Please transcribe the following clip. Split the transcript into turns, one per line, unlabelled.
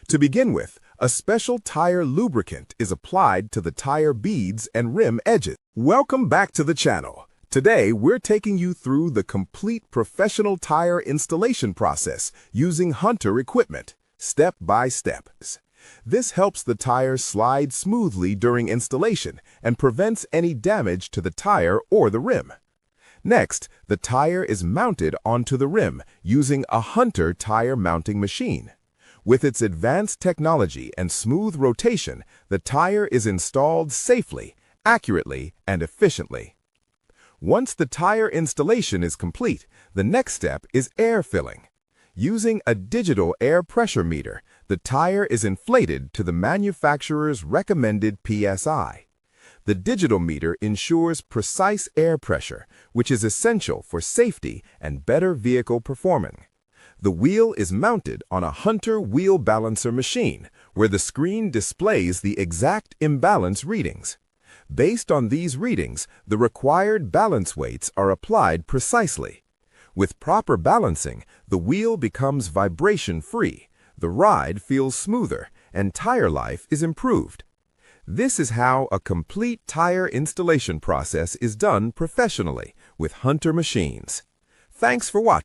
To begin with, a special tire lubricant is applied to the tire beads and rim edges. Welcome back to the channel. Today, we're taking you through the complete professional tire installation process using Puncture equipment, step by step. This helps the tire slide smoothly during installation and prevents any damage to the tire or the rim. Next, the tire is mounted onto the rim using a Puncture tire mounting machine. With its advanced technology and smooth rotation, the tire is installed safely, accurately, and efficiently. Once the tire installation is complete, the next step is air filling. Using a digital air pressure meter, the tire is inflated to the manufacturer's recommended PSI. The digital meter ensures precise air pressure, which is essential for safety and better vehicle performance. The wheel is mounted on a Puncture wheel balancer machine, where the screen displays the exact imbalance readings. Based on these readings, the required balance weights are applied precisely. With proper balancing, the wheel becomes vibration-free, the ride feels smoother, and tire life is improved. This is how a complete tire installation process is done professionally with Puncture machines. Thanks for watching.